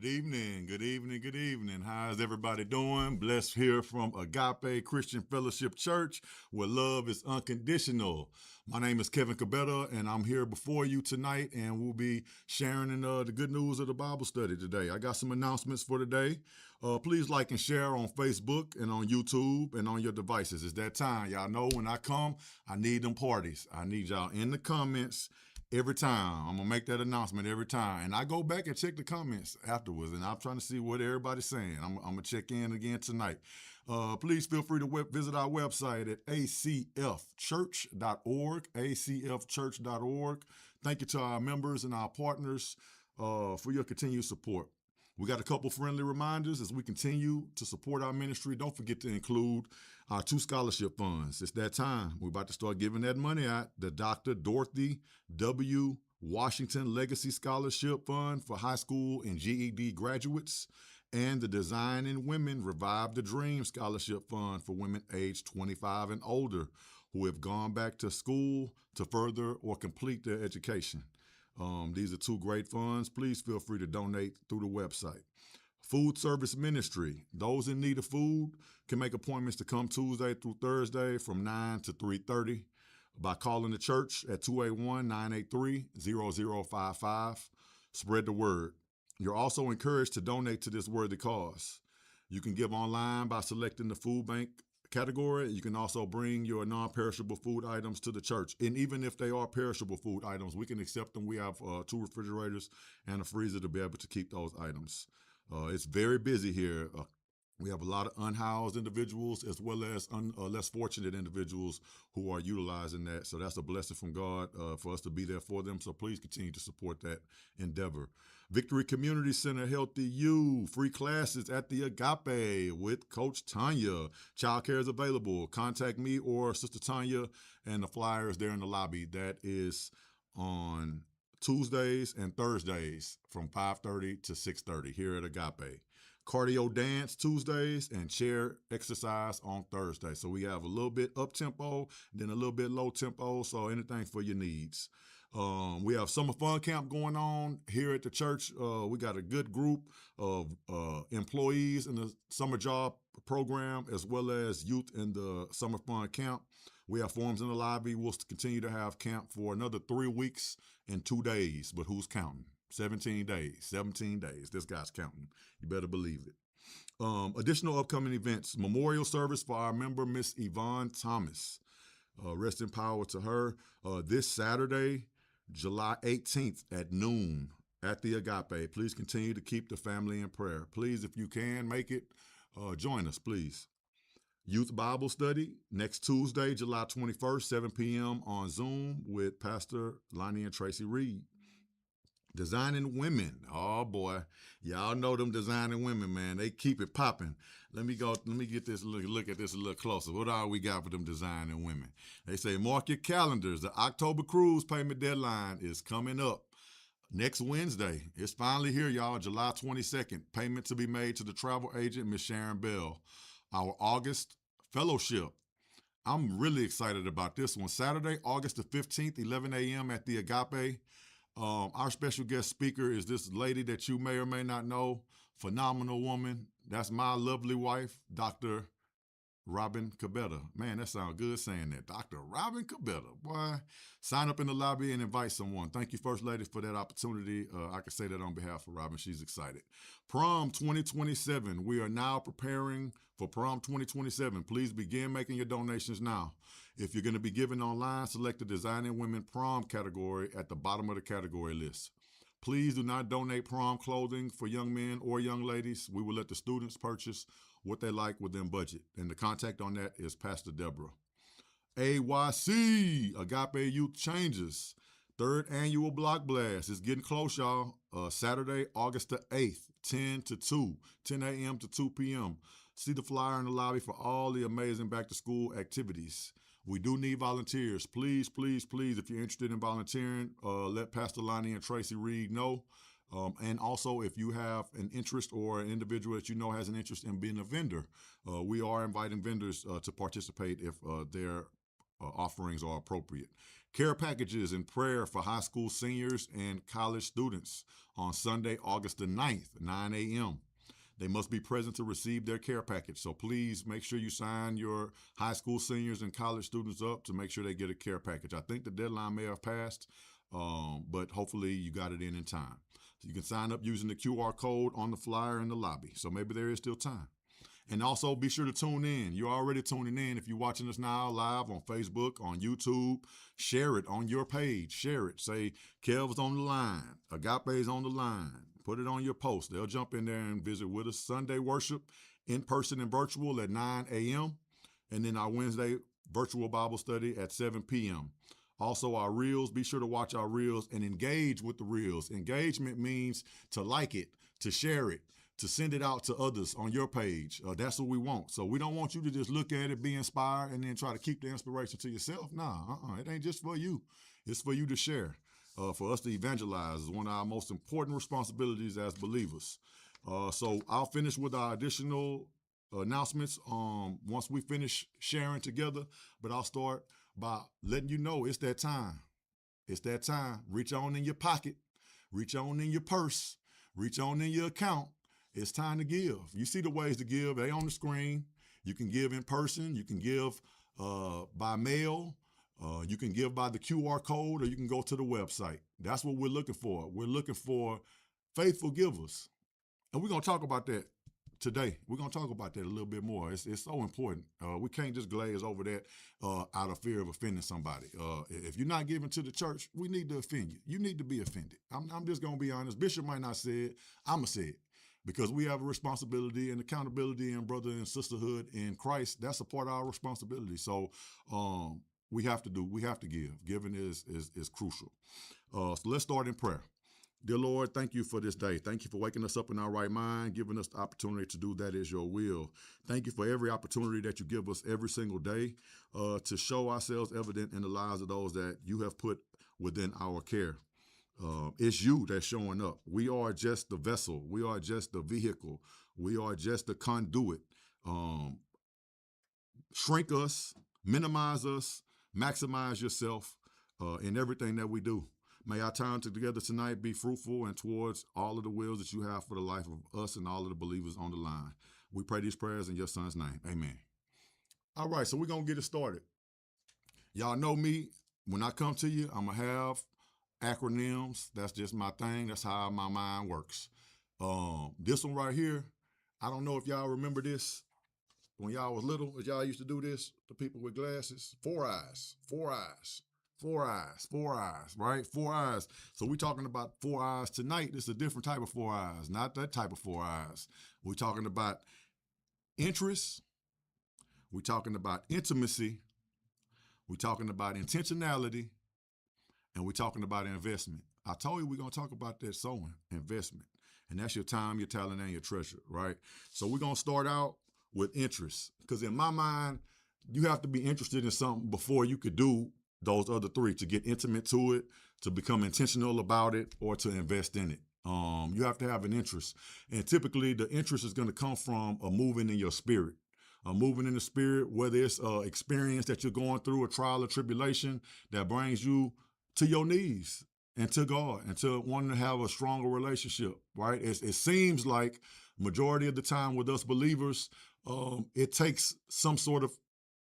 Good evening, good evening, good evening. How's everybody doing? Blessed here from Agape Christian Fellowship Church, where love is unconditional. My name is Kevin Kebede, and I'm here before you tonight, and we'll be sharing the good news of the Bible study today. I got some announcements for today. Please like and share on Facebook and on YouTube and on your devices. It's that time. Y'all know when I come, I need them parties. I need y'all in the comments every time. I'm going to make that announcement every time. And I go back and check the comments afterwards, and I'm trying to see what everybody's saying. I'm going to check in again tonight. Please feel free to visit our website at acfchurch.org, acfchurch.org. Thank you to our members and our partners for your continued support. We got a couple friendly reminders as we continue to support our ministry. Don't forget to include our 2 scholarship funds. It's that time. We're about to start giving that money out. The Dr. Dorothy W. Washington Legacy Scholarship Fund for high school and GED graduates, and the Design in Women Revive the Dream Scholarship Fund for women aged 25 and older who have gone back to school to further or complete their education. These are 2 great funds. Please feel free to donate through the website. Food Service Ministry. Those in need of food can make appointments to come Tuesday through Thursday from 9 to 3:30 by calling the church at 281-983-0055. Spread the word. You're also encouraged to donate to this worthy cause. You can give online by selecting the food bank category. You can also bring your non-perishable food items to the church. And even if they are perishable food items, we can accept them. We have 2 refrigerators and a freezer to be able to keep those items. It's very busy here. We have a lot of unhoused individuals as well as less fortunate individuals who are utilizing that. So that's a blessing from God for us to be there for them. So please continue to support that endeavor. Victory Community Center, Healthy You, free classes at the Agape with Coach Tanya. Childcare is available. Contact me or Sister Tanya, and the flyers there in the lobby. That is on Tuesdays and Thursdays from 5:30 to 6:30 here at Agape. Cardio dance Tuesdays and chair exercise on Thursday. So we have a little bit up tempo, then a little bit low tempo. So anything for your needs. We have summer fun camp going on here at the church. We got a good group of employees in the summer job program as well as youth in the summer fun camp. We have forms in the lobby. We'll continue to have camp for another 3 weeks and 2 days. But who's counting? 17 days. 17 days. This guy's counting. You better believe it. Additional upcoming events. Memorial service for our member, Miss Yvonne Thomas. Rest in power to her. This Saturday, July 18th at noon at the Agape. Please continue to keep the family in prayer. Please, if you can make it, join us, please. Youth Bible Study next Tuesday, July 21st, 7 p.m. on Zoom with Pastor Lonnie and Tracy Reed. Designing Women. Oh boy, y'all know them designing women, man. They keep it popping. Let me get this look at this a little closer. What all we got for them designing women? They say mark your calendars. The October cruise payment deadline is coming up next Wednesday. It's finally here, y'all. July 22nd. Payment to be made to the travel agent, Miss Sharon Bell. Our August fellowship. I'm really excited about this one. Saturday, August the 15th, 11 a.m. at the Agape. Our special guest speaker is this lady that you may or may not know. Phenomenal woman. That's my lovely wife, Dr. Robin Kebede. Man, that sounds good saying that. Dr. Robin Kebede. Boy, sign up in the lobby and invite someone. Thank you, First Lady, for that opportunity. I can say that on behalf of Robin. She's excited. Prom 2027. We are now preparing for Prom 2027. Please begin making your donations now. If you're going to be giving online, select the Designing Women Prom category at the bottom of the category list. Please do not donate prom clothing for young men or young ladies. We will let the students purchase what they like within budget. And the contact on that is Pastor Deborah. AYC, Agape Youth Changes. 3rd annual block blast is getting close, y'all. Saturday, August the 8th, 10 a.m. to 2 p.m. See the flyer in the lobby for all the amazing back-to-school activities. We do need volunteers. Please, please, please, if you're interested in volunteering, let Pastor Lonnie and Tracy Reed know. And also, if you have an interest or an individual that you know has an interest in being a vendor, we are inviting vendors to participate if their offerings are appropriate. Care packages and prayer for high school seniors and college students on Sunday, August the 9th, 9 a.m. They must be present to receive their care package. So please make sure you sign your high school seniors and college students up to make sure they get a care package. I think the deadline may have passed, but hopefully you got it in time. So you can sign up using the QR code on the flyer in the lobby. So maybe there is still time. And also be sure to tune in. You're already tuning in. If you're watching us now live on Facebook, on YouTube, share it on your page. Share it. Say, Kev's on the line. Agape's on the line. Put it on your post. They'll jump in there and visit with us. Sunday worship in person and virtual at 9 a.m. And then our Wednesday virtual Bible study at 7 p.m. Also, our reels. Be sure to watch our reels and engage with the reels. Engagement means to like it, to share it, to send it out to others on your page. That's what we want. So we don't want you to just look at it, be inspired, and then try to keep the inspiration to yourself. Nah, it ain't just for you. It's for you to share, for us to evangelize. Is one of our most important responsibilities as believers. So I'll finish with our additional announcements once we finish sharing together, but I'll start by letting you know it's that time. It's that time. Reach on in your pocket. Reach on in your purse. Reach on in your account. It's time to give. You see the ways to give. They on the screen. You can give in person. You can give by mail. You can give by the QR code, or you can go to the website. That's what we're looking for. We're looking for faithful givers. And we're going to talk about that today. We're going to talk about that a little bit more. It's so important. We can't just glaze over that out of fear of offending somebody. If you're not giving to the church, we need to offend you. You need to be offended. I'm just going to be honest. Bishop might not say it. I'm going to say it. Because we have a responsibility and accountability and brother and sisterhood in Christ. That's a part of our responsibility. So we have to give. Giving is crucial. So let's start in prayer. Dear Lord, thank you for this day. Thank you for waking us up in our right mind, giving us the opportunity to do that is your will. Thank you for every opportunity that you give us every single day to show ourselves evident in the lives of those that you have put within our care. It's you that's showing up. We are just the vessel. We are just the vehicle. We are just the conduit. Shrink us, minimize us, maximize yourself in everything that we do. May our time together tonight be fruitful and towards all of the wills that you have for the life of us and all of the believers on the line. We pray these prayers in your son's name. Amen. All right, so we're going to get it started. Y'all know me. When I come to you, I'm going to have acronyms. That's just my thing. That's how my mind works. This one right here, I don't know if y'all remember this. When y'all was little, as y'all used to do this, the people with glasses, 4 eyes, 4 eyes, 4 eyes, 4 eyes, right? 4 eyes. So we're talking about 4 eyes tonight. It's a different type of 4 eyes, not that type of 4 eyes. We're talking about interest. We're talking about intimacy. We're talking about intentionality. And we're talking about investment. I told you we're going to talk about that sowing, investment. And that's your time, your talent, and your treasure, right? So we're going to start out with interest. Because in my mind, you have to be interested in something before you could do those other three, to get intimate to it, to become intentional about it, or to invest in it. You have to have an interest. And typically, the interest is going to come from a moving in your spirit. Moving in the spirit, whether it's experience that you're going through, a trial or tribulation that brings you to your knees and to God and to wanting to have a stronger relationship, right? It seems like majority of the time with us believers, it takes some sort of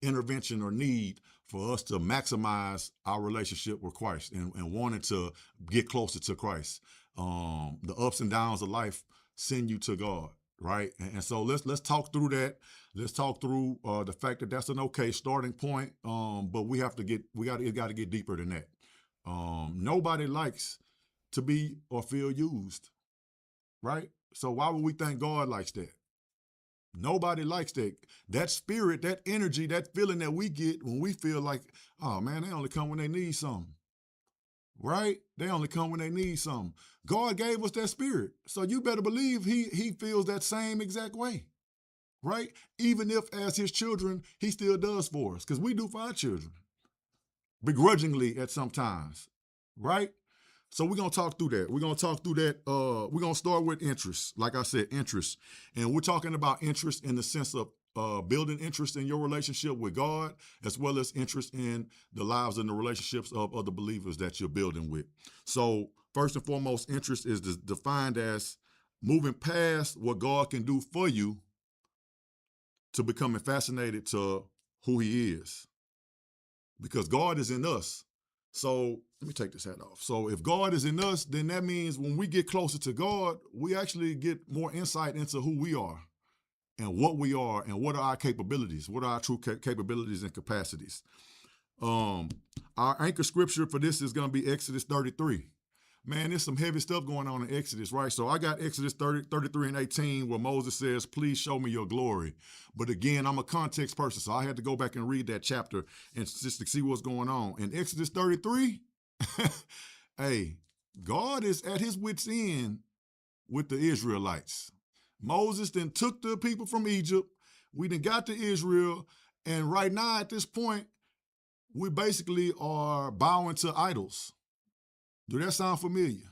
intervention or need for us to maximize our relationship with Christ and wanting to get closer to Christ. The ups and downs of life send you to God, right? And so let's talk through that. Let's talk through the fact that that's an okay starting point, but we got to get deeper than that. Nobody likes to be or feel used, right? So why would we think God likes that? Nobody likes that. That spirit, that energy, that feeling that we get when we feel like, oh man, they only come when they need something, right? They only come when they need something. God gave us that spirit. So you better believe he feels that same exact way, right? Even if as his children, he still does for us, because we do for our children. Begrudgingly at some times, right? So we're going to talk through that. We're going to talk through that. We're going to start with interest. Like I said, interest. And we're talking about interest in the sense of building interest in your relationship with God, as well as interest in the lives and the relationships of other believers that you're building with. So first and foremost, interest is defined as moving past what God can do for you to becoming fascinated to who he is. Because God is in us. So let me take this hat off. So if God is in us, then that means when we get closer to God, we actually get more insight into who we are and what we are and what are our capabilities, what are our true capabilities and capacities. Our anchor scripture for this is going to be Exodus 33. Man, there's some heavy stuff going on in Exodus, right? So I got Exodus 33 and 18 where Moses says, please show me your glory. But again, I'm a context person, so I had to go back and read that chapter and just to see what's going on. In Exodus 33, hey, God is at his wit's end with the Israelites. Moses then took the people from Egypt. We then got to Israel. And right now at this point, we basically are bowing to idols. Do that sound familiar?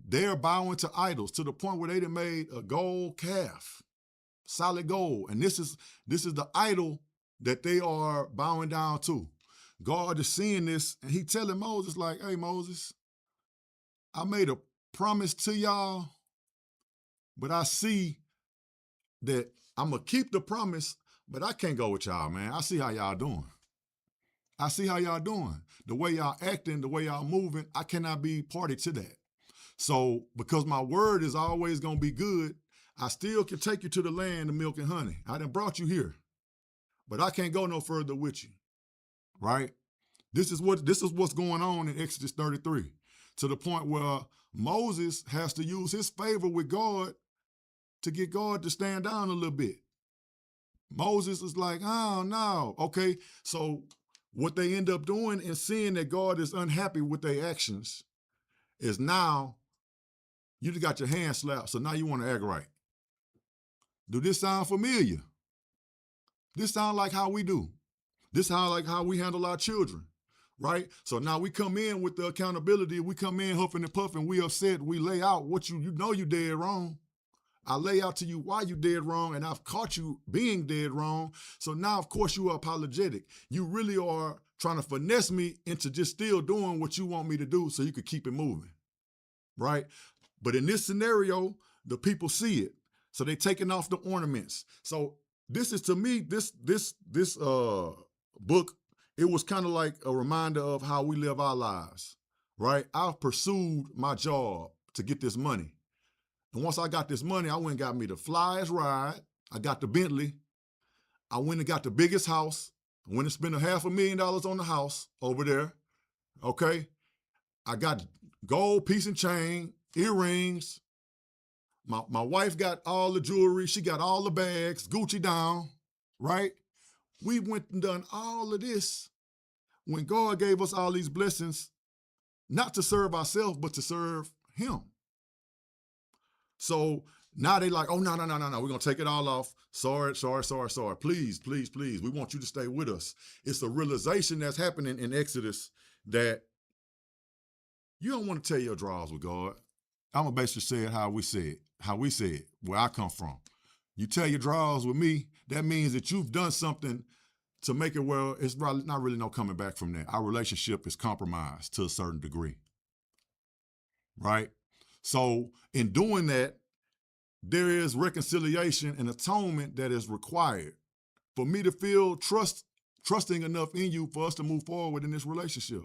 They're bowing to idols to the point where they done made a gold calf, solid gold. And this is the idol that they are bowing down to. God is seeing this and he telling Moses like, hey, Moses, I made a promise to y'all, but I see that I'm going to keep the promise, but I can't go with y'all, man. I see how y'all doing. I see how y'all doing. The way y'all acting, the way y'all moving, I cannot be party to that. So because my word is always going to be good, I still can take you to the land of milk and honey. I done brought you here, but I can't go no further with you, right? This is what's going on in Exodus 33, to the point where Moses has to use his favor with God to get God to stand down a little bit. Moses is like, oh, no. Okay, so what they end up doing and seeing that God is unhappy with their actions is now you just got your hand slapped, so now you want to act right. Do this sound familiar? This sound like how we do. This sound like how we handle our children, right? So now we come in with the accountability. We come in huffing and puffing. We upset. We lay out what you know you dead wrong. I lay out to you why you dead wrong, and I've caught you being dead wrong. So now, of course, you are apologetic. You really are trying to finesse me into just still doing what you want me to do so you could keep it moving, right? But in this scenario, the people see it. So they taking off the ornaments. So this is, to me, this book, it was kind of like a reminder of how we live our lives, right? I've pursued my job to get this money. And once I got this money, I went and got me the flyest ride. I got the Bentley. I went and got the biggest house. I went and spent $500,000 on the house over there. Okay. I got gold piece and chain, earrings. My wife got all the jewelry. She got all the bags, Gucci down, right? We went and done all of this when God gave us all these blessings, not to serve ourselves, but to serve him. So now they like, oh, no. We're going to take it all off. Sorry. Please. We want you to stay with us. It's a realization that's happening in Exodus that you don't want to tell your draws with God. I'm going to basically say it how we say it, where I come from. You tell your draws with me, that means that you've done something to make it where it's probably not really no coming back from that. Our relationship is compromised to a certain degree, right? So in doing that, there is reconciliation and atonement that is required for me to feel trusting enough in you for us to move forward in this relationship.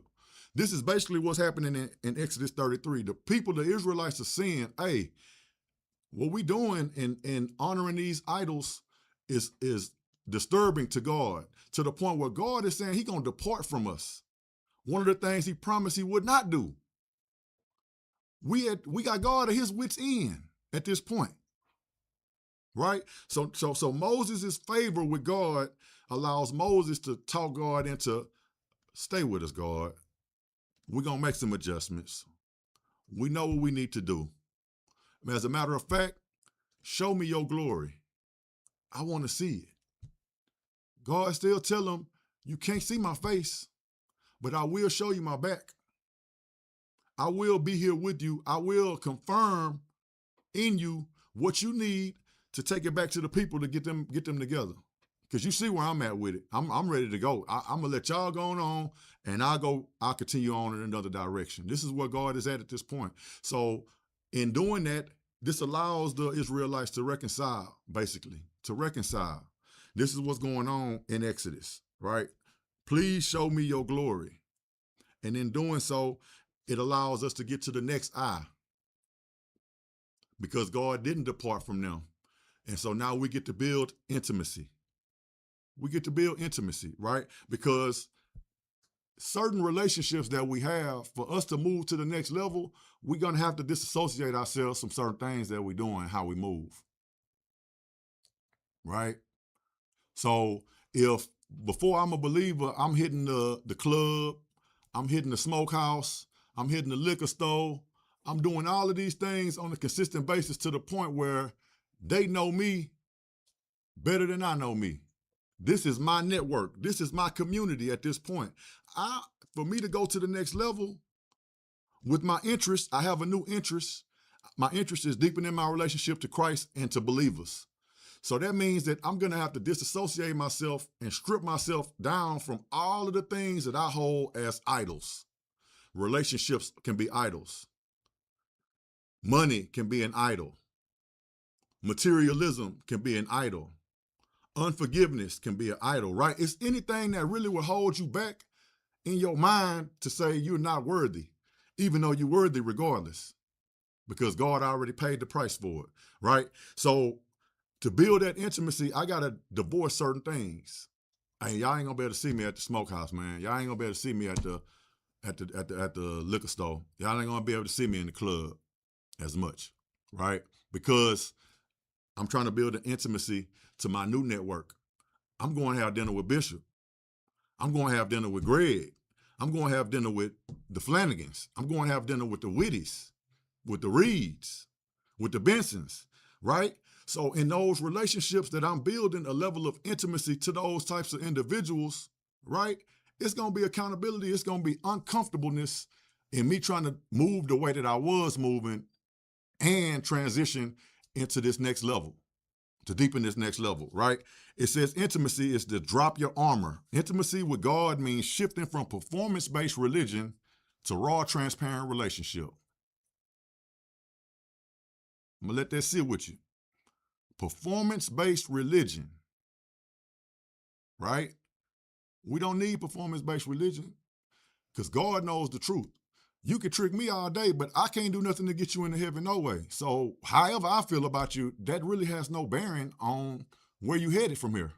This is basically what's happening in Exodus 33. The people, the Israelites, are saying, hey, what we doing in honoring these idols is disturbing to God, to the point where God is saying he's going to depart from us. One of the things he promised he would not do. We got God at his wit's end at this point, right? So Moses' favor with God allows Moses to talk God into, stay with us, God. We're going to make some adjustments. We know what we need to do. As a matter of fact, show me your glory. I want to see it. God still tell him, you can't see my face, but I will show you my back. I will be here with you. I will confirm in you what you need to take it back to the people to get them together. Because you see where I'm at with it. I'm ready to go. I'm gonna let y'all go on, and I'll continue on in another direction. This is where God is at this point. So in doing that, this allows the Israelites to reconcile, basically, to reconcile. This is what's going on in Exodus, right? Please show me your glory. And in doing so, it allows us to get to the next I, because God didn't depart from them. And so now we get to build intimacy. We get to build intimacy, right? Because certain relationships that we have, for us to move to the next level, we're going to have to disassociate ourselves from certain things that we're doing, how we move, right? So if before I'm a believer, I'm hitting the club, I'm hitting the smokehouse, I'm hitting the liquor store, I'm doing all of these things on a consistent basis to the point where they know me better than I know me. This is my network. This is my community at this point. For me to go to the next level with my interest, I have a new interest. My interest is deepening my relationship to Christ and to believers. So that means that I'm going to have to disassociate myself and strip myself down from all of the things that I hold as idols. Relationships can be idols. Money can be an idol. Materialism can be an idol. Unforgiveness can be an idol, right? It's anything that really will hold you back in your mind to say you're not worthy, even though you're worthy regardless, because God already paid the price for it, right? So to build that intimacy, I got to divorce certain things. Hey, y'all ain't gonna be able to see me at the smokehouse, man. Y'all ain't gonna be able to see me at the liquor store. Y'all ain't gonna be able to see me in the club as much, right? Because I'm trying to build an intimacy to my new network. I'm going to have dinner with Bishop. I'm going to have dinner with Greg. I'm going to have dinner with the Flanagans. I'm going to have dinner with the Whitties, with the Reeds, with the Bensons, right? So in those relationships that I'm building a level of intimacy to those types of individuals, right? It's going to be accountability. It's going to be uncomfortableness in me trying to move the way that I was moving and transition into this next level, to deepen this next level, right? It says intimacy is to drop your armor. Intimacy with God means shifting from performance-based religion to raw, transparent relationship. I'm gonna let that sit with you. Performance-based religion, right? We don't need performance-based religion because God knows the truth. You can trick me all day, but I can't do nothing to get you into heaven no way. So however I feel about you, that really has no bearing on where you headed from here.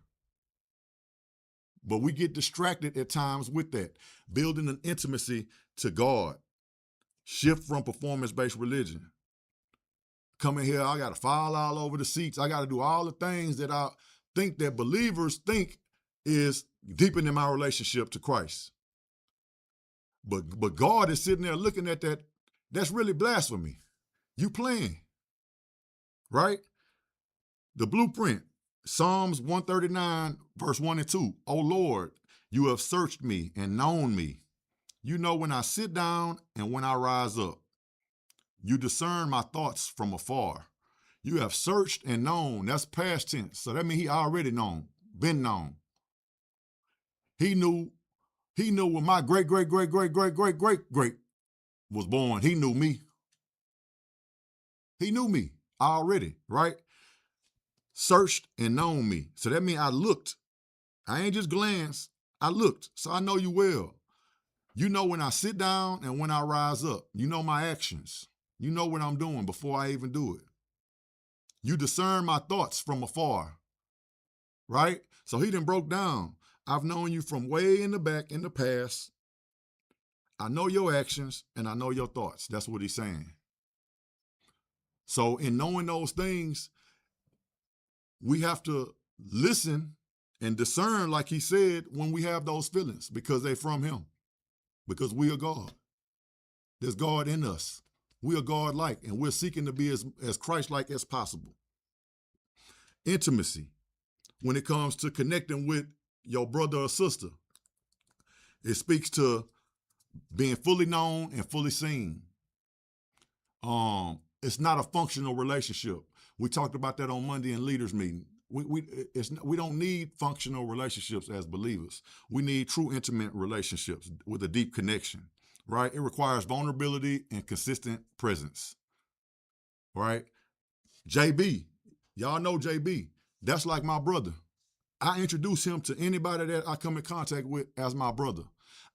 But we get distracted at times with that. Building an intimacy to God. Shift from performance-based religion. Come in here, I got to fall all over the seats. I got to do all the things that I think that believers think is deepening my relationship to Christ. But God is sitting there looking at that. That's really blasphemy. You playing, right? The blueprint, Psalms 139, verse 1 and 2. Oh Lord, you have searched me and known me. You know when I sit down and when I rise up. You discern my thoughts from afar. You have searched and known. That's past tense. So that means he already known, been known. He knew when my great was born. He knew me. He knew me already, right? Searched and known me. So that means I looked. I ain't just glanced. I looked. So I know you well. You know when I sit down and when I rise up. You know my actions. You know what I'm doing before I even do it. You discern my thoughts from afar, right? So he done broke down. I've known you from way in the back in the past. I know your actions and I know your thoughts. That's what he's saying. So in knowing those things, we have to listen and discern, like he said, when we have those feelings, because they're from him, because we are God. There's God in us. We are God-like, and we're seeking to be as Christ-like as possible. Intimacy, when it comes to connecting with your brother or sister, it speaks to being fully known and fully seen. It's not a functional relationship. We talked about that on Monday in leaders meeting. We don't need functional relationships as believers. We need true intimate relationships with a deep connection, right? It requires vulnerability and consistent presence, right? JB, y'all know JB. That's like my brother. I introduce him to anybody that I come in contact with as my brother.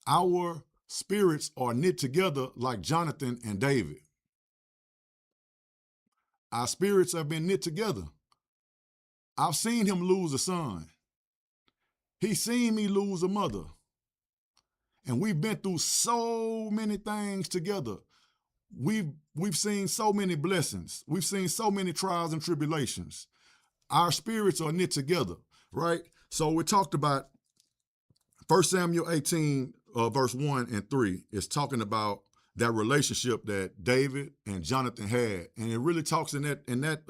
Our spirits are knit together like Jonathan and David. Our spirits have been knit together. I've seen him lose a son. He's seen me lose a mother. And we've been through so many things together. We've seen so many blessings. We've seen so many trials and tribulations. Our spirits are knit together, right? So we talked about 1 Samuel 18, verse 1 and 3 is talking about that relationship that David and Jonathan had. And it really talks in that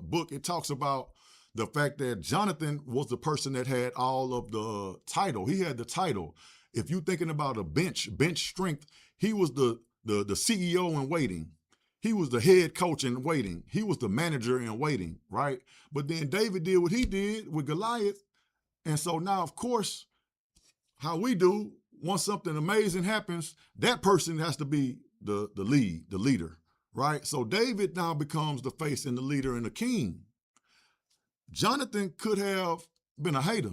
book, it talks about the fact that Jonathan was the person that had all of the title. He had the title. If you're thinking about a bench strength, he was the CEO in waiting. He was the head coach in waiting. He was the manager in waiting, right? But then David did what he did with Goliath. And so now, of course, how we do, once something amazing happens, that person has to be the leader, right? So David now becomes the face and the leader and the king. Jonathan could have been a hater.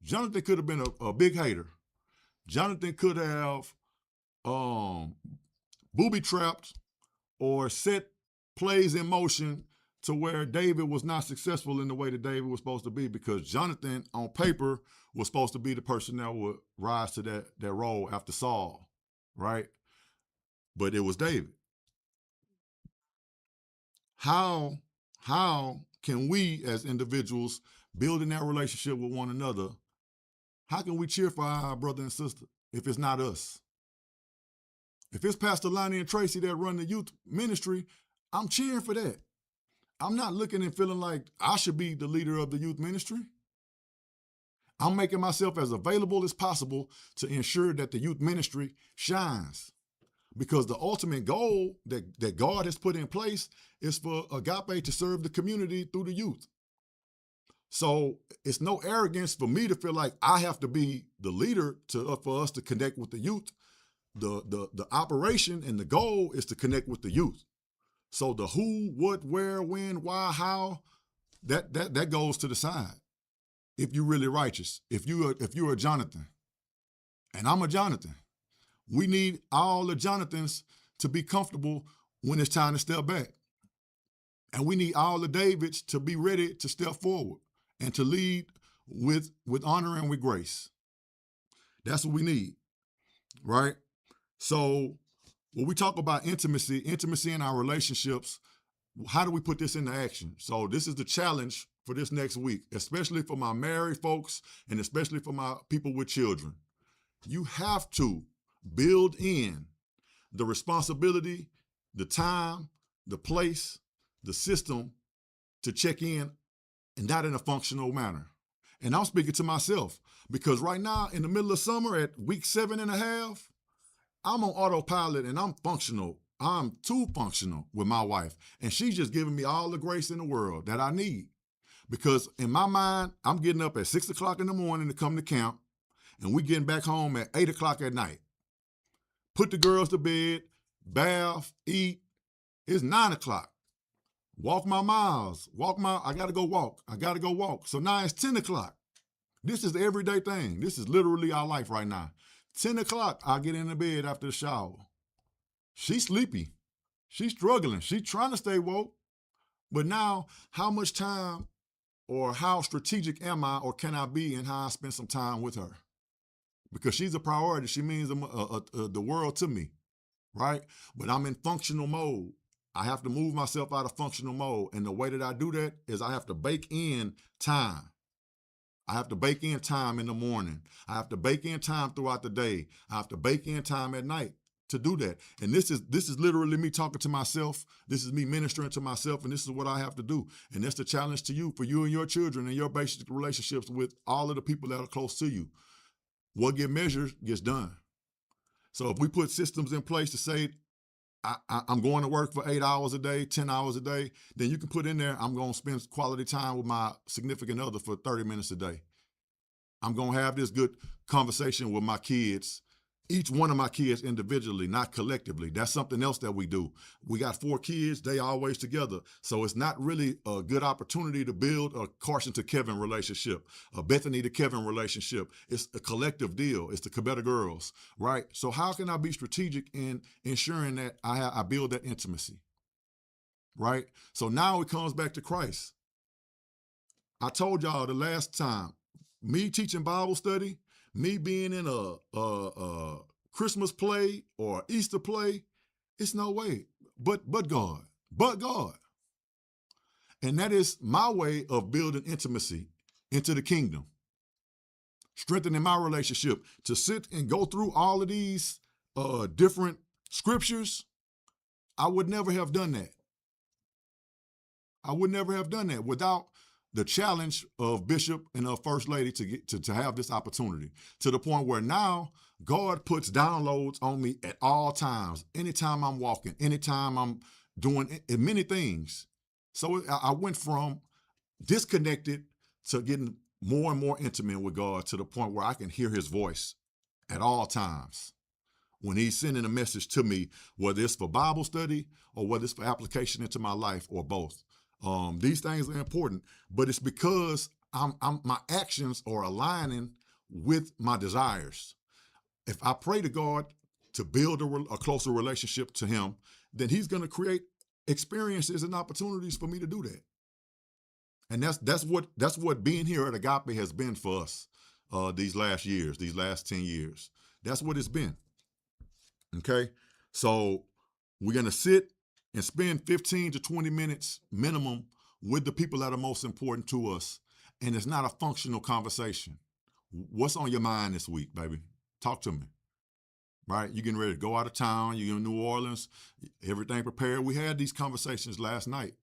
Jonathan could have been a big hater. Jonathan could have booby-trapped or set plays in motion to where David was not successful in the way that David was supposed to be, because Jonathan, on paper, was supposed to be the person that would rise to that role after Saul, right? But it was David. How can we as individuals building that relationship with one another, how can we cheer for our brother and sister if it's not us? If it's Pastor Lonnie and Tracy that run the youth ministry, I'm cheering for that. I'm not looking and feeling like I should be the leader of the youth ministry. I'm making myself as available as possible to ensure that the youth ministry shines. Because the ultimate goal that God has put in place is for Agape to serve the community through the youth. So it's no arrogance for me to feel like I have to be the leader for us to connect with the youth. The operation and the goal is to connect with the youth. So the who, what, where, when, why, how, that goes to the side. If you're really righteous, if you're a Jonathan, and I'm a Jonathan, we need all the Jonathans to be comfortable when it's time to step back. And we need all the Davids to be ready to step forward and to lead with honor and with grace. That's what we need, right? So when we talk about intimacy in our relationships, how do we put this into action? So this is the challenge for this next week, especially for my married folks and especially for my people with children. You have to build in the responsibility, the time, the place, the system to check in, and not in a functional manner. And I'm speaking to myself because right now in the middle of summer at week 7.5, I'm on autopilot and I'm functional. I'm too functional with my wife. And she's just giving me all the grace in the world that I need. Because in my mind, I'm getting up at 6 o'clock in the morning to come to camp, and we getting back home at 8 o'clock at night. Put the girls to bed, bath, eat. It's 9 o'clock. Walk my miles. I gotta go walk. So now it's 10 o'clock. This is the everyday thing. This is literally our life right now. 10 o'clock, I get in the bed after the shower. She's sleepy. She's struggling. She's trying to stay woke. But now, how much time or how strategic am I or can I be in how I spend some time with her? Because she's a priority. She means the world to me, right? But I'm in functional mode. I have to move myself out of functional mode. And the way that I do that is I have to bake in time. I have to bake in time in the morning. I have to bake in time throughout the day. I have to bake in time at night to do that. And this is literally me talking to myself. This is me ministering to myself, and this is what I have to do. And that's the challenge to you, for you and your children and your basic relationships with all of the people that are close to you. What gets measured gets done. So if we put systems in place to say, I'm going to work for 8 hours a day, 10 hours a day, then you can put in there, I'm going to spend quality time with my significant other for 30 minutes a day. I'm going to have this good conversation with my kids, each one of my kids individually, not collectively. That's something else that we do. We got 4 kids, they always together. So it's not really a good opportunity to build a Carson to Kevin relationship, a Bethany to Kevin relationship. It's a collective deal. It's the Kebede girls, right? So how can I be strategic in ensuring that I build that intimacy, right? So now it comes back to Christ. I told y'all the last time, me teaching Bible study, me being in a Christmas play or Easter play, it's no way. But God. And that is my way of building intimacy into the kingdom. Strengthening my relationship. To sit and go through all of these different scriptures, I would never have done that. I would never have done that without the challenge of Bishop and of First Lady to have this opportunity, to the point where now God puts downloads on me at all times, anytime I'm walking, anytime I'm doing many things. So I went from disconnected to getting more and more intimate with God, to the point where I can hear his voice at all times when he's sending a message to me, whether it's for Bible study or whether it's for application into my life or both. These things are important, but it's because my actions are aligning with my desires. If I pray to God to build a closer relationship to him, then he's going to create experiences and opportunities for me to do that. And that's what being here at Agape has been for us these last 10 years. That's what it's been. Okay, so we're going to sit and spend 15 to 20 minutes minimum with the people that are most important to us. And it's not a functional conversation. What's on your mind this week, baby? Talk to me, right? You're getting ready to go out of town. You're in New Orleans. Everything prepared. We had these conversations just last night.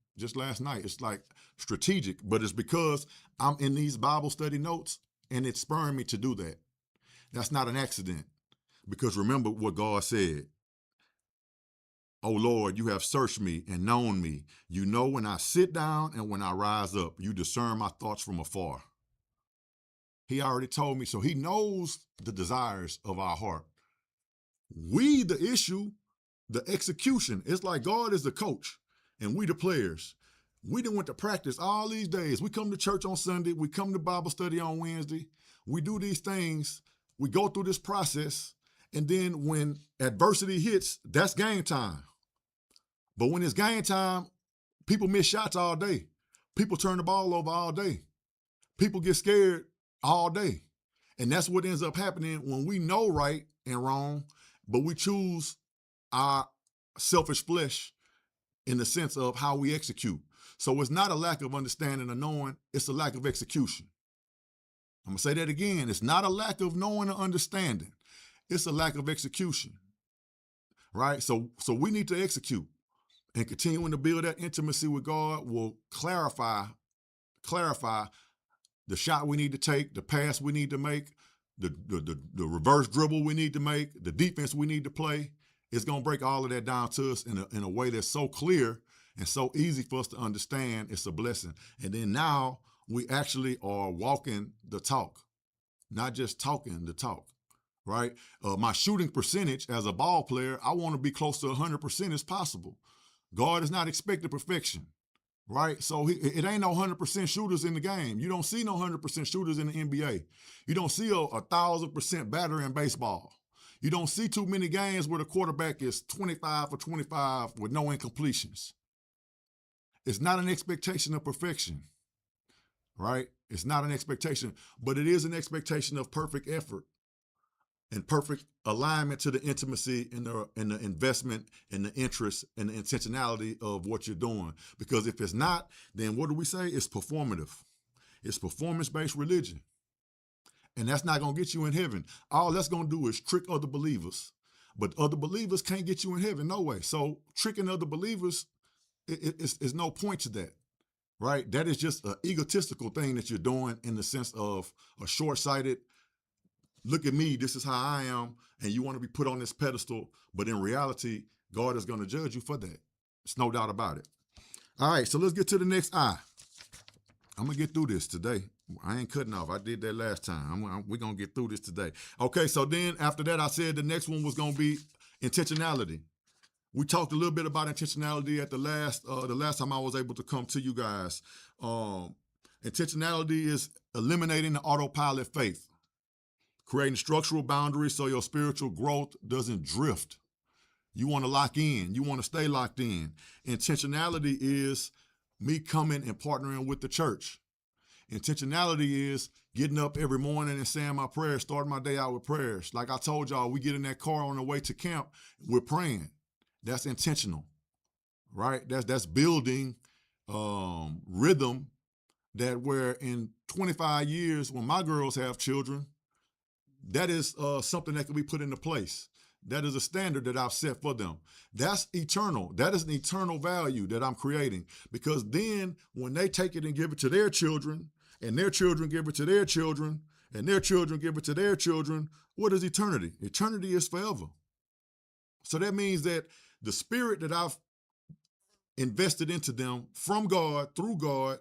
It's like strategic, but it's because I'm in these Bible study notes and it's spurring me to do that. That's not an accident, because remember what God said. Oh Lord, you have searched me and known me. You know when I sit down and when I rise up. You discern my thoughts from afar. He already told me, so he knows the desires of our heart. We, the issue, the execution. It's like God is the coach and we the players. We done went to practice all these days. We come to church on Sunday. We come to Bible study on Wednesday. We do these things. We go through this process. And then when adversity hits, that's game time. But when it's game time, people miss shots all day. People turn the ball over all day. People get scared all day. And that's what ends up happening when we know right and wrong, but we choose our selfish flesh in the sense of how we execute. So it's not a lack of understanding or knowing, it's a lack of execution. I'm going to say that again. It's not a lack of knowing or understanding. It's a lack of execution, right? So we need to execute. And continuing to build that intimacy with God will clarify the shot we need to take, the pass we need to make, the reverse dribble we need to make, the defense we need to play. It's going to break all of that down to us in a way that's so clear and so easy for us to understand. It's a blessing. And then now we actually are walking the talk, not just talking the talk, right? My shooting percentage as a ball player, I want to be close to 100% as possible. God is not expecting perfection, right? So it ain't no 100% shooters in the game. You don't see no 100% shooters in the NBA. You don't see a 1,000% batter in baseball. You don't see too many games where the quarterback is 25 for 25 with no incompletions. It's not an expectation of perfection, right? It's not an expectation, but it is an expectation of perfect effort and perfect alignment to the intimacy and the investment and the interest and the intentionality of what you're doing. Because if it's not, then what do we say? It's performative. It's performance-based religion. And that's not going to get you in heaven. All that's going to do is trick other believers. But other believers can't get you in heaven, no way. So tricking other believers, is no point to that, right? That is just an egotistical thing that you're doing in the sense of a short-sighted, look at me, this is how I am, and you want to be put on this pedestal. But in reality, God is going to judge you for that. There's no doubt about it. All right, so let's get to the next I. I'm going to get through this today. I ain't cutting off. I did that last time. We're going to get through this today. Okay, so then after that, I said the next one was going to be intentionality. We talked a little bit about intentionality at the last time I was able to come to you guys. Intentionality is eliminating the autopilot faith, creating structural boundaries so your spiritual growth doesn't drift. You want to lock in. You want to stay locked in. Intentionality is me coming and partnering with the church. Intentionality is getting up every morning and saying my prayers, starting my day out with prayers. Like I told y'all, we get in that car on the way to camp, we're praying. That's intentional, right? That's building rhythm that where in 25 years, when my girls have children, that is something that can be put into place. That is a standard that I've set for them. That's eternal. That is an eternal value that I'm creating, because then when they take it and give it to their children, and their children give it to their children, and their children give it to their children, what is eternity? Eternity is forever. So that means that the spirit that I've invested into them from God, through God,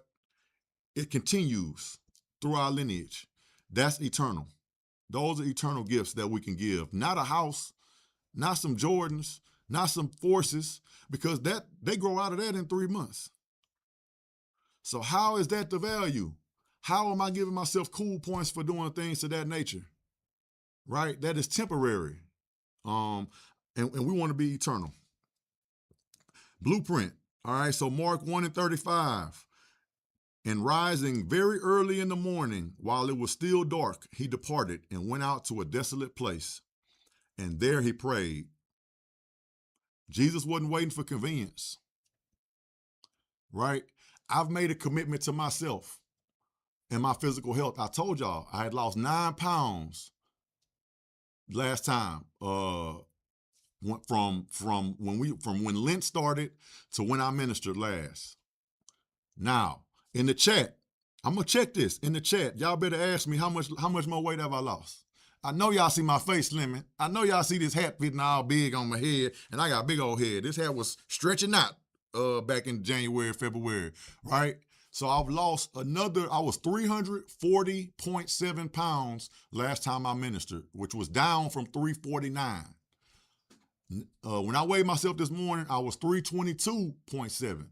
it continues through our lineage. That's eternal. Those are eternal gifts that we can give. Not a house, not some Jordans, not some forces, because that they grow out of that in 3 months. So how is that the value? How am I giving myself cool points for doing things to that nature? Right? That is temporary. And we want to be eternal. Blueprint. All right, so Mark 1:35. And rising very early in the morning, while it was still dark, he departed and went out to a desolate place. And there he prayed. Jesus wasn't waiting for convenience, right? I've made a commitment to myself and my physical health. I told y'all I had lost 9 pounds last time. From when Lent started to when I ministered last. Now, in the chat, I'm gonna check this in the chat. Y'all better ask me how much more weight have I lost. I know y'all see my face slimming. I know y'all see this hat fitting all big on my head, and I got a big old head. This hat was stretching out back in January, February, right? So I've lost I was 340.7 pounds last time I ministered, which was down from 349. When I weighed myself this morning, I was 322.7.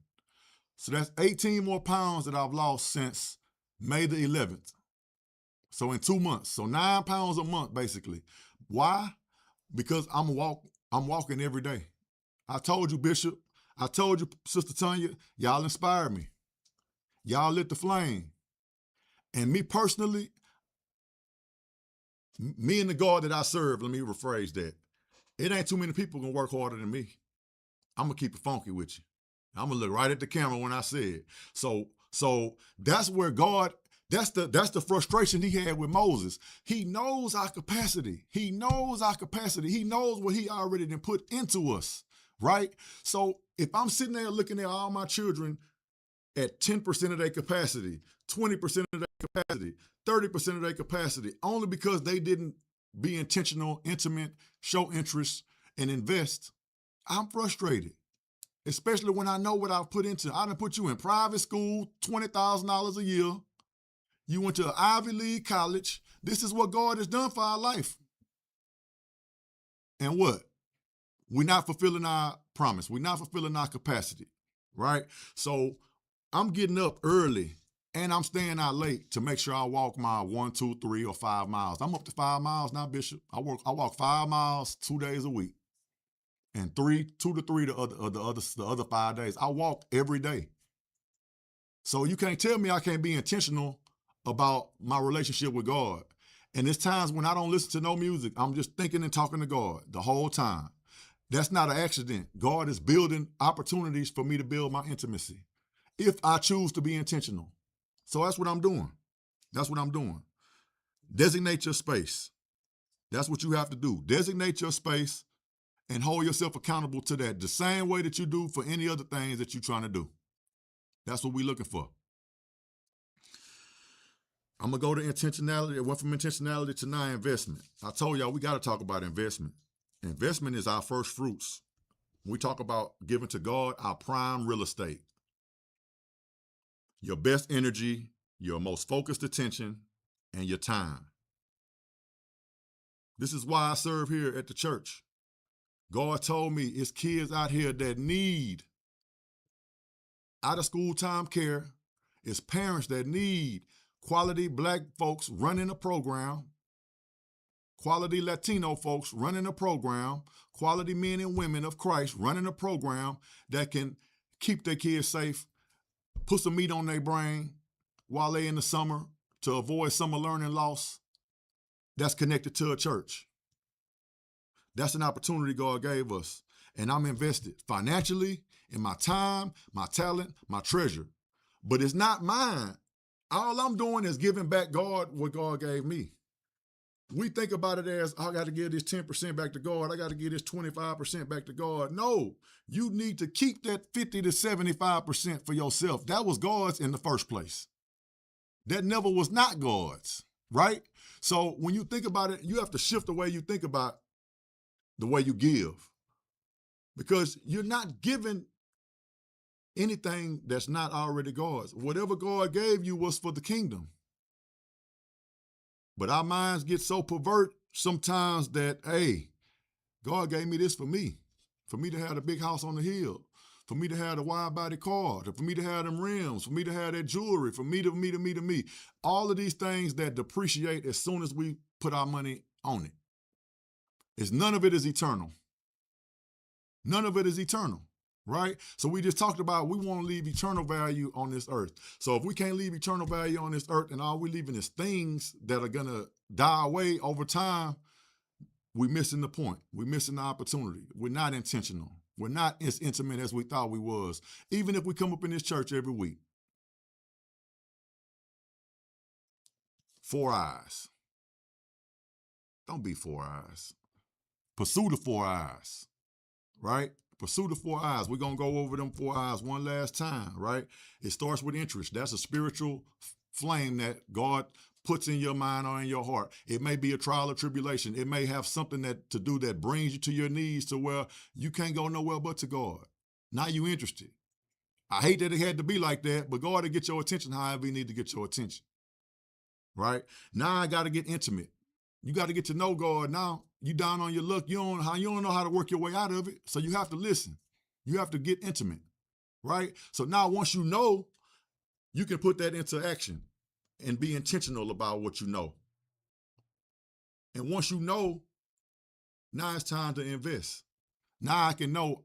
So that's 18 more pounds that I've lost since May the 11th. So in 2 months. So 9 pounds a month, basically. Why? Because I'm walking every day. I told you, Bishop. I told you, Sister Tanya, y'all inspired me. Y'all lit the flame. And me personally, me and the God that I serve, let me rephrase that. It ain't too many people gonna work harder than me. I'm gonna keep it funky with you. I'm gonna look right at the camera when I say it. So that's where God, that's the frustration he had with Moses. He knows our capacity. He knows our capacity. He knows what he already done put into us, right? So if I'm sitting there looking at all my children at 10% of their capacity, 20% of their capacity, 30% of their capacity, only because they didn't be intentional, intimate, show interest, and invest, I'm frustrated. Especially when I know what I've put into. I done put you in private school, $20,000 a year. You went to an Ivy League college. This is what God has done for our life. And what? We're not fulfilling our promise. We're not fulfilling our capacity, right? So I'm getting up early and I'm staying out late to make sure I walk my 1, 2, 3, or 5 miles. I'm up to 5 miles now, Bishop. I walk 5 miles 2 days a week. And 2 to 3 the other 5 days. I walk every day. So you can't tell me I can't be intentional about my relationship with God. And there's times when I don't listen to no music. I'm just thinking and talking to God the whole time. That's not an accident. God is building opportunities for me to build my intimacy if I choose to be intentional. So that's what I'm doing. That's what I'm doing. Designate your space. That's what you have to do. Designate your space and hold yourself accountable to that the same way that you do for any other things that you're trying to do. That's what we're looking for. I'm going to go to intentionality. It went from intentionality to now investment. I told y'all we got to talk about investment. Investment is our first fruits. we talk about giving to God, our prime real estate, your best energy, your most focused attention, and your time. This is why I serve here at the church. God told me it's kids out here that need out of school time care. It's parents that need quality black folks running a program, quality Latino folks running a program, quality men and women of Christ running a program that can keep their kids safe, put some meat on their brain while they're in the summer to avoid summer learning loss. That's connected to a church. That's an opportunity God gave us. And I'm invested financially in my time, my talent, my treasure. But it's not mine. All I'm doing is giving back God what God gave me. We think about it as, I got to give this 10% back to God. I got to give this 25% back to God. No, you need to keep that 50 to 75% for yourself. That was God's in the first place. That never was not God's, right? So when you think about it, you have to shift the way you think about the way you give. Because you're not giving anything that's not already God's. Whatever God gave you was for the kingdom. But our minds get so pervert sometimes that, hey, God gave me this for me to have a big house on the hill, for me to have a wide body car, for me to have them rims, for me to have that jewelry, for me to. All of these things that depreciate as soon as we put our money on it. None of it is eternal. None of it is eternal, right? So we just talked about we want to leave eternal value on this earth. So if we can't leave eternal value on this earth and all we're leaving is things that are going to die away over time, we're missing the point. We're missing the opportunity. We're not intentional. We're not as intimate as we thought we was, even if we come up in this church every week. 4 eyes. Don't be 4 eyes. Pursue the 4 eyes. Right? Pursue the 4 eyes. We're going to go over them 4 eyes one last time, right? It starts with interest. That's a spiritual flame that God puts in your mind or in your heart. It may be a trial or tribulation. It may have something to do that brings you to your knees to where you can't go nowhere but to God. Now you interested. I hate that it had to be like that, but God will get your attention however you need to get your attention. Right? Now I got to get intimate. You got to get to know God now. You down on your luck. You don't know how to work your way out of it. So you have to listen. You have to get intimate, right? So now once you know, you can put that into action and be intentional about what you know. And once you know, now it's time to invest. Now I can know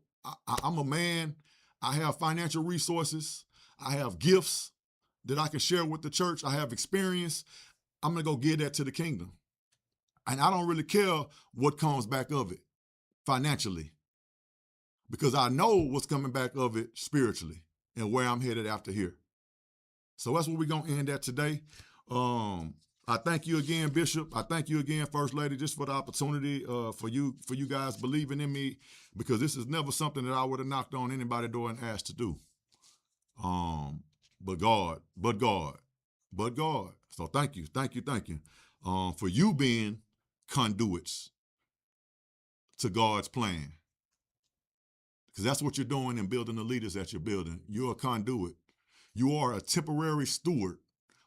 I'm a man. I have financial resources. I have gifts that I can share with the church. I have experience. I'm going to go give that to the kingdom. And I don't really care what comes back of it financially, because I know what's coming back of it spiritually and where I'm headed after here. So that's what we're going to end at today. I thank you again, Bishop. I thank you again, First Lady, just for the opportunity for you guys believing in me, because this is never something that I would have knocked on anybody's door and asked to do. But God. So thank you for you being conduits to God's plan, because that's what you're doing in building the leaders that you're building. You're a conduit. You are a temporary steward.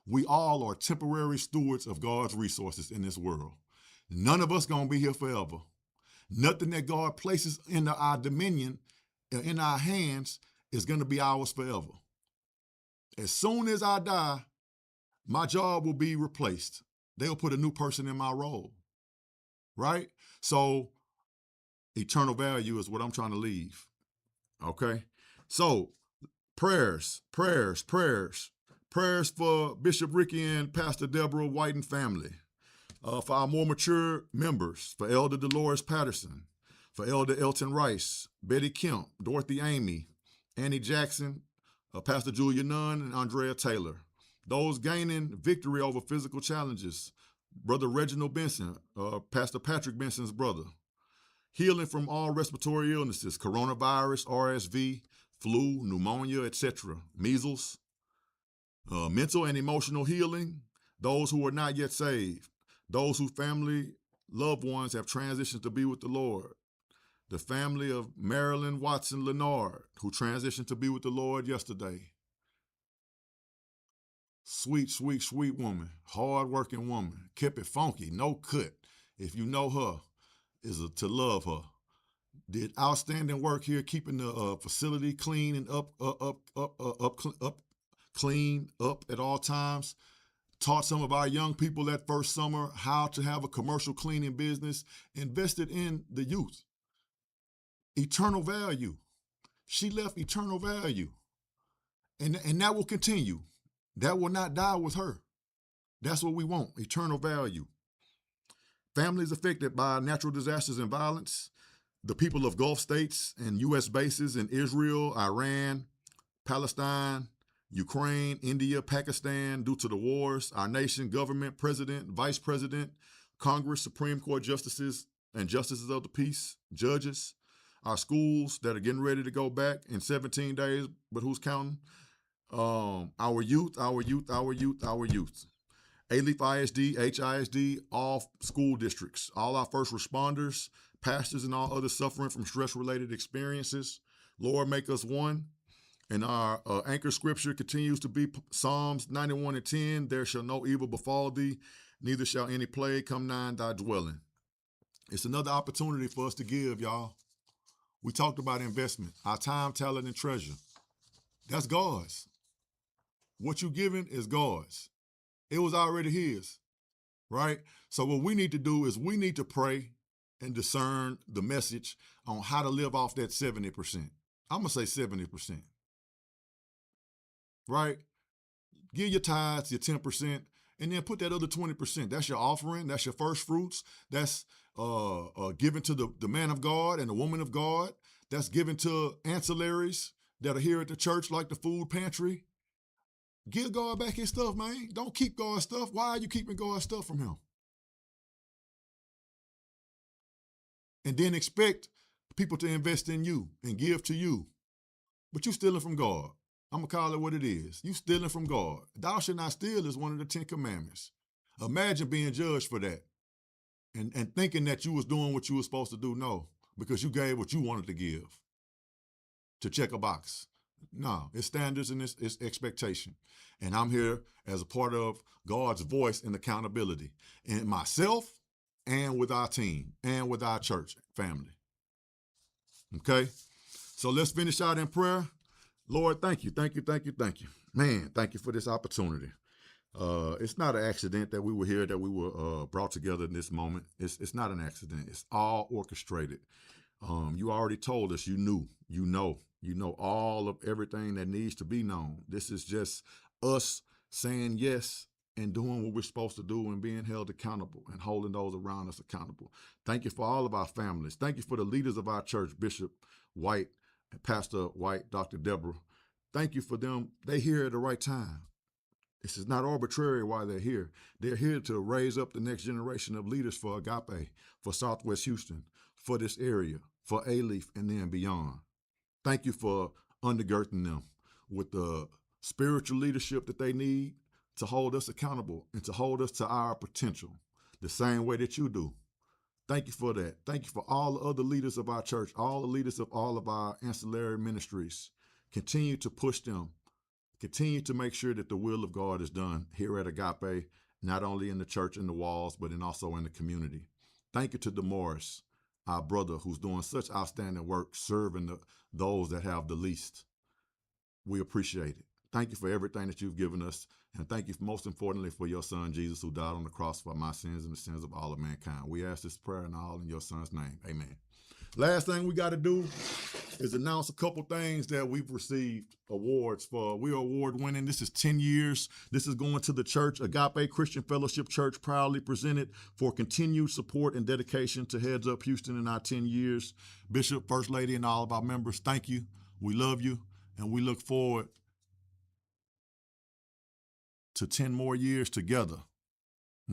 We all are temporary stewards of God's resources in this world. None of us gonna be here forever. Nothing that God places in our dominion, in our hands, is gonna be ours forever. As soon as I die, my job will be replaced. They'll put a new person in my role. Right? So eternal value is what I'm trying to leave. Okay? So prayers for Bishop Ricky and Pastor Deborah White and family, for our more mature members, for Elder Dolores Patterson, for Elder Elton Rice, Betty Kemp, Dorothy Amy, Annie Jackson, Pastor Julia Nunn, and Andrea Taylor. Those gaining victory over physical challenges, Brother Reginald Benson, Pastor Patrick Benson's brother. Healing from all respiratory illnesses, coronavirus, RSV, flu, pneumonia, etc., measles. Mental and emotional healing, those who are not yet saved, those whose family, loved ones have transitioned to be with the Lord. the family of Marilyn Watson Leonard, who transitioned to be with the Lord yesterday. Sweet, sweet, sweet woman, hard-working woman, kept it funky, no cut. If you know her, to love her. Did outstanding work here, keeping the facility clean and clean up at all times. Taught some of our young people that first summer how to have a commercial cleaning business. Invested in the youth. Eternal value. She left eternal value, and that will continue. That will not die with her. That's what we want, eternal value. Families affected by natural disasters and violence, the people of Gulf states and U.S. bases in Israel, Iran, Palestine, Ukraine, India, Pakistan, due to the wars, our nation, government, president, vice president, Congress, Supreme Court justices and justices of the peace, judges, our schools that are getting ready to go back in 17 days, but who's counting? Our youth. ALEAF ISD, HISD, all school districts, all our first responders, pastors, and all others suffering from stress-related experiences. Lord, make us one. And our anchor scripture continues to be Psalms 91:10. There shall no evil befall thee, neither shall any plague come nigh thy dwelling. It's another opportunity for us to give, y'all. We talked about investment, our time, talent, and treasure. That's God's. What you're giving is God's. It was already his, right? So what we need to do is we need to pray and discern the message on how to live off that 70%. I'm going to say 70%, right? Give your tithes, your 10%, and then put that other 20%. That's your offering. That's your first fruits. That's given to the man of God and the woman of God. That's given to ancillaries that are here at the church, like the food pantry. Give God back his stuff, man. Don't keep God's stuff. Why are you keeping God's stuff from him? And then expect people to invest in you and give to you. But you stealing from God. I'm going to call it what it is. You stealing from God. Thou shalt not steal is one of the 10 commandments. Imagine being judged for that and thinking that you was doing what you were supposed to do. No, because you gave what you wanted to give to check a box. No, it's standards and it's expectation. And I'm here as a part of God's voice and accountability in myself and with our team and with our church family. Okay? So let's finish out in prayer. Lord, thank you. Man, thank you for this opportunity. It's not an accident that we were here, that we were brought together in this moment. It's not an accident. It's all orchestrated. You already told us you know all of everything that needs to be known. This is just us saying yes and doing what we're supposed to do and being held accountable and holding those around us accountable. Thank you for all of our families. Thank you for the leaders of our church, Bishop White, Pastor White, Dr. Deborah. Thank you for them. They're here at the right time. This is not arbitrary why they're here. They're here to raise up the next generation of leaders for Agape, for Southwest Houston, for this area, for ALEAF, and then beyond. Thank you for undergirding them with the spiritual leadership that they need to hold us accountable and to hold us to our potential, the same way that you do. Thank you for that. Thank you for all the other leaders of our church, all the leaders of all of our ancillary ministries. Continue to push them. Continue to make sure that the will of God is done here at Agape, not only in the church and the walls, but also in the community. Thank you to DeMorris, our brother, who's doing such outstanding work serving those that have the least. We appreciate it. Thank you for everything that you've given us. And thank you most importantly for your son, Jesus, who died on the cross for my sins and the sins of all of mankind. We ask this prayer and all in your son's name. Amen. Last thing we got to do is announce a couple things that we've received awards for. We are award winning. This is 10 years. This is going to the church, Agape Christian Fellowship Church, proudly presented for continued support and dedication to Heads Up Houston in our 10 years. Bishop, First Lady, and all of our members, thank you. We love you, and we look forward to 10 more years together.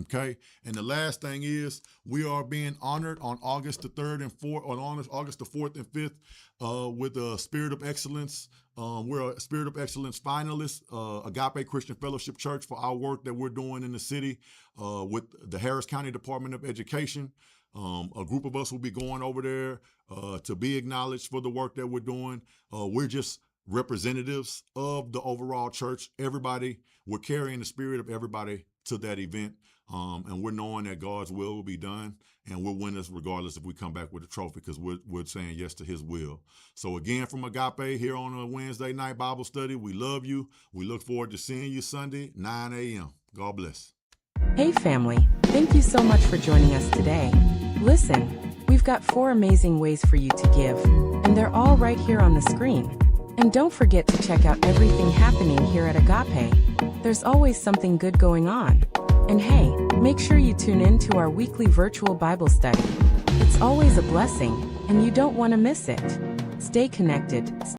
Okay. And the last thing is we are being honored on August the 3rd and 4th, on August the 4th and 5th with a Spirit of Excellence. We're a Spirit of Excellence finalist, Agape Christian Fellowship Church, for our work that we're doing in the city with the Harris County Department of Education. A group of us will be going over there to be acknowledged for the work that we're doing. We're just representatives of the overall church. Everybody, we're carrying the spirit of everybody to that event. And we're knowing that God's will be done, and we'll win this regardless if we come back with a trophy, because we're saying yes to his will. So again, from Agape here on a Wednesday night Bible study, we love you. We look forward to seeing you Sunday, 9 a.m. God bless. Hey family, thank you so much for joining us today. Listen, we've got 4 amazing ways for you to give, and they're all right here on the screen. And don't forget to check out everything happening here at Agape. There's always something good going on. And hey, make sure you tune in to our weekly virtual Bible study. It's always a blessing, and you don't want to miss it. Stay connected.